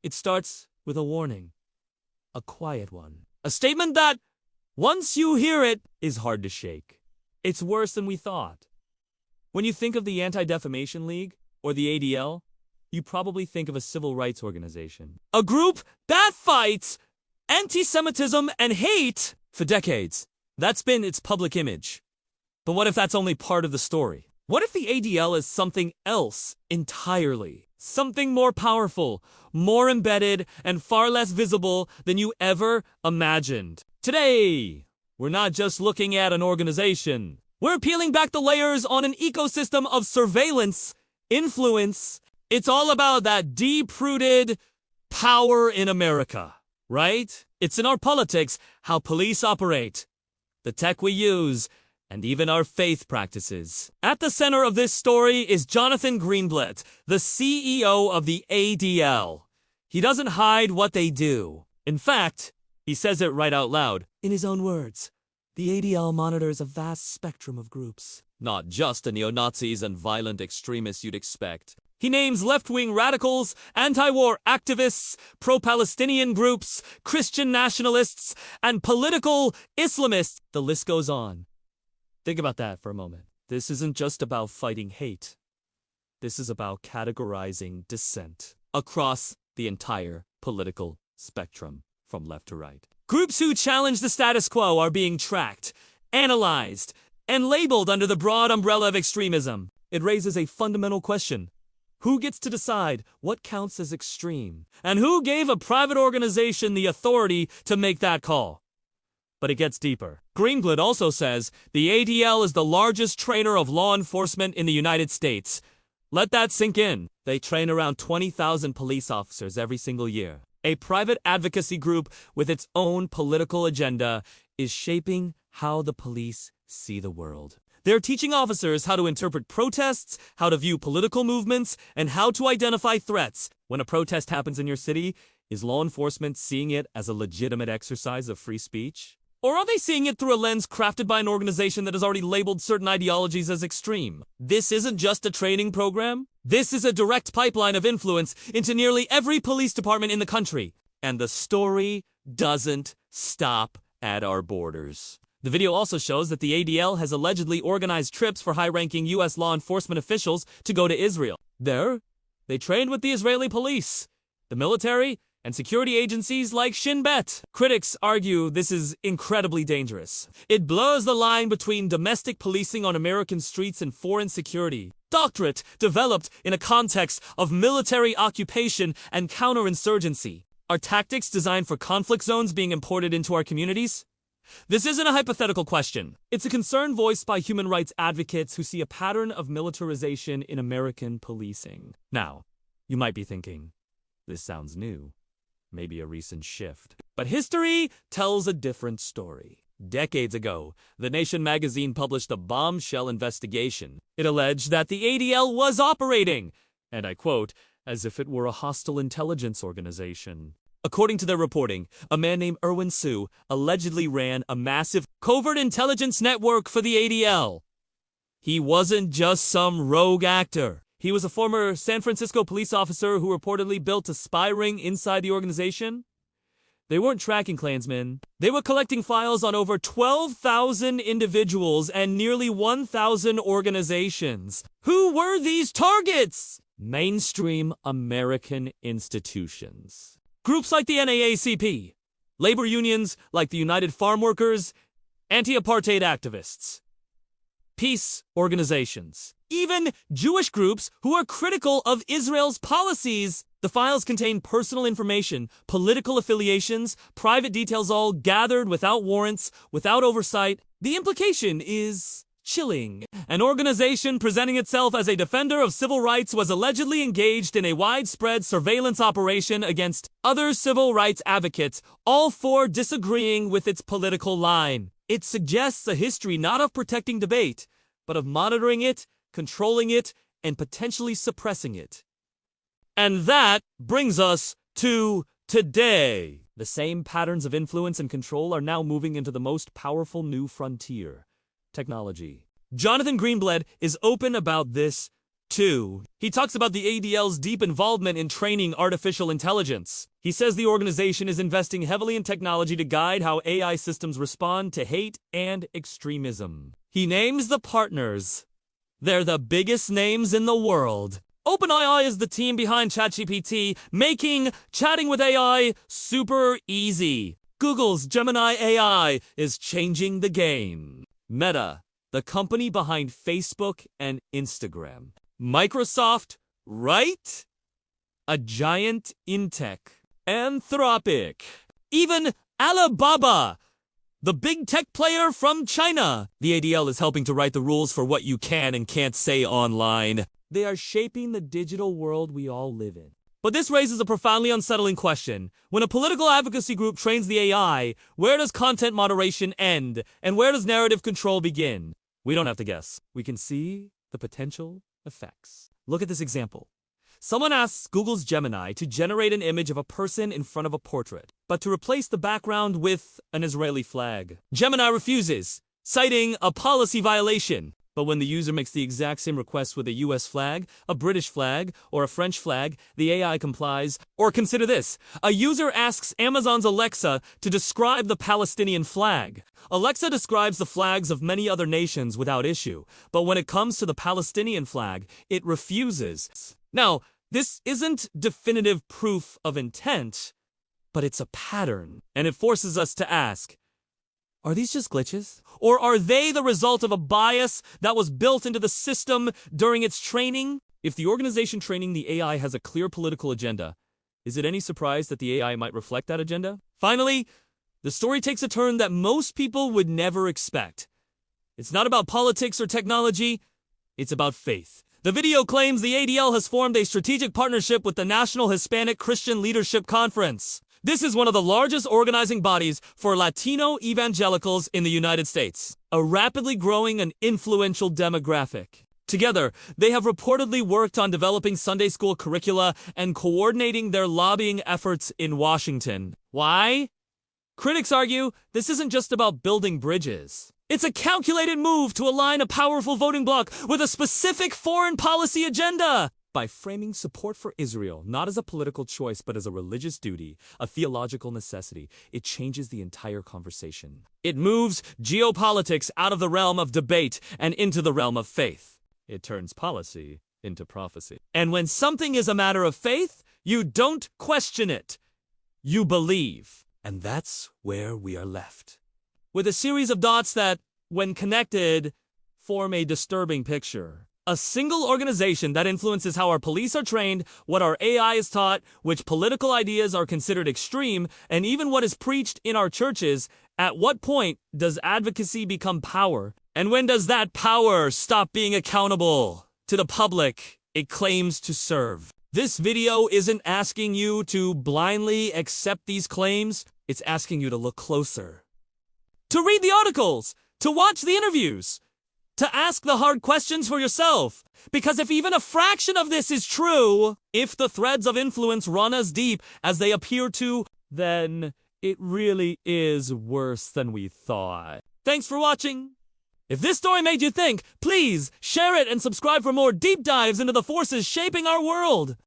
It starts with a warning, a quiet one. A statement that, once you hear it, is hard to shake. It's worse than we thought. When you think of the Anti-Defamation League, or the ADL, you probably think of a civil rights organization. A group that fights anti-Semitism and hate for decades. That's been its public image. But what if that's only part of the story? What if the ADL is something else entirely? Something more powerful, more embedded, and far less visible than you ever imagined. Today, we're not just looking at an organization. We're peeling back the layers on an ecosystem of surveillance, influence. It's all about that deep-rooted power in America, right? It's in our politics, how police operate, the tech we use, and even our faith practices. At the center of this story is Jonathan Greenblatt, the CEO of the ADL. He doesn't hide what they do. In fact, he says it right out loud. In his own words, the ADL monitors a vast spectrum of groups. Not just the neo-Nazis and violent extremists you'd expect. He names left-wing radicals, anti-war activists, pro-Palestinian groups, Christian nationalists, and political Islamists. The list goes on. Think about that for a moment. This isn't just about fighting hate. This is about categorizing dissent across the entire political spectrum, from left to right. Groups who challenge the status quo are being tracked, analyzed, and labeled under the broad umbrella of extremism. It raises a fundamental question. Who gets to decide what counts as extreme? And who gave a private organization the authority to make that call? But it gets deeper. Greenblatt also says the ADL is the largest trainer of law enforcement in the United States. Let that sink in. They train around 20,000 police officers every single year. A private advocacy group with its own political agenda is shaping how the police see the world. They're teaching officers how to interpret protests, how to view political movements, and how to identify threats. When a protest happens in your city, is law enforcement seeing it as a legitimate exercise of free speech? Or are they seeing it through a lens crafted by an organization that has already labeled certain ideologies as extreme? This isn't just a training program. This is a direct pipeline of influence into nearly every police department in the country. And the story doesn't stop at our borders. The video also shows that the ADL has allegedly organized trips for high-ranking U.S. law enforcement officials to go to Israel. There, they trained with the Israeli police, the military, and security agencies like Shin Bet. Critics argue this is incredibly dangerous. It blurs the line between domestic policing on American streets and foreign security. Doctorate developed in a context of military occupation and counterinsurgency. Are tactics designed for conflict zones being imported into our communities? This isn't a hypothetical question. It's a concern voiced by human rights advocates who see a pattern of militarization in American policing. Now, you might be thinking, this sounds new. Maybe a recent shift. But history tells a different story. Decades ago, The Nation magazine published a bombshell investigation. It alleged that the ADL was operating, and I quote, as if it were a hostile intelligence organization. According to their reporting, a man named Irwin Sue allegedly ran a massive covert intelligence network for the ADL. He wasn't just some rogue actor. He was a former San Francisco police officer who reportedly built a spy ring inside the organization. They weren't tracking Klansmen. They were collecting files on over 12,000 individuals and nearly 1,000 organizations. Who were these targets? Mainstream American institutions. Groups like the NAACP, labor unions like the United Farm Workers, anti-apartheid activists, peace organizations, even Jewish groups who are critical of Israel's policies. The files contain personal information, political affiliations, private details, all gathered without warrants, without oversight. The implication is chilling. An organization presenting itself as a defender of civil rights was allegedly engaged in a widespread surveillance operation against other civil rights advocates, all for disagreeing with its political line. It suggests a history not of protecting debate, but of monitoring it, controlling it, and potentially suppressing it. And that brings us to today. The same patterns of influence and control are now moving into the most powerful new frontier: technology. Jonathan Greenblatt is open about this 2. He talks about the ADL's deep involvement in training artificial intelligence. He says the organization is investing heavily in technology to guide how AI systems respond to hate and extremism. He names the partners. They're the biggest names in the world. OpenAI is the team behind ChatGPT, making chatting with AI super easy. Google's Gemini AI is changing the game. Meta, the company behind Facebook and Instagram. Microsoft, right? A giant in tech. Anthropic. Even Alibaba, the big tech player from China. The ADL is helping to write the rules for what you can and can't say online. They are shaping the digital world we all live in. But this raises a profoundly unsettling question. When a political advocacy group trains the AI, where does content moderation end, and where does narrative control begin? We don't have to guess. We can see the potential effects. Look at this example. Someone asks Google's Gemini to generate an image of a person in front of a portrait, but to replace the background with an Israeli flag. Gemini refuses, citing a policy violation. But when the user makes the exact same request with a US flag, a British flag, or a French flag, the AI complies. Or consider this. A user asks Amazon's Alexa to describe the Palestinian flag. Alexa describes the flags of many other nations without issue, but when it comes to the Palestinian flag, it refuses. Now, this isn't definitive proof of intent, but it's a pattern, and it forces us to ask, are these just glitches? Or are they the result of a bias that was built into the system during its training? If the organization training the AI has a clear political agenda, is it any surprise that the AI might reflect that agenda? Finally, the story takes a turn that most people would never expect. It's not about politics or technology, it's about faith. The video claims the ADL has formed a strategic partnership with the National Hispanic Christian Leadership Conference. This is one of the largest organizing bodies for Latino evangelicals in the United States, a rapidly growing and influential demographic. Together, they have reportedly worked on developing Sunday school curricula and coordinating their lobbying efforts in Washington. Why? Critics argue this isn't just about building bridges. It's a calculated move to align a powerful voting bloc with a specific foreign policy agenda. By framing support for Israel not as a political choice but as a religious duty, a theological necessity, it changes the entire conversation. It moves geopolitics out of the realm of debate and into the realm of faith. It turns policy into prophecy. And when something is a matter of faith, you don't question it. You believe. And that's where we are left. With a series of dots that, when connected, form a disturbing picture. A single organization that influences how our police are trained, what our AI is taught, which political ideas are considered extreme, and even what is preached in our churches. At what point does advocacy become power? And when does that power stop being accountable to the public it claims to serve? This video isn't asking you to blindly accept these claims. It's asking you to look closer, to read the articles, to watch the interviews, to ask the hard questions for yourself. Because if even a fraction of this is true, if the threads of influence run as deep as they appear to, then it really is worse than we thought. Thanks for watching. If this story made you think, please share it and subscribe for more deep dives into the forces shaping our world.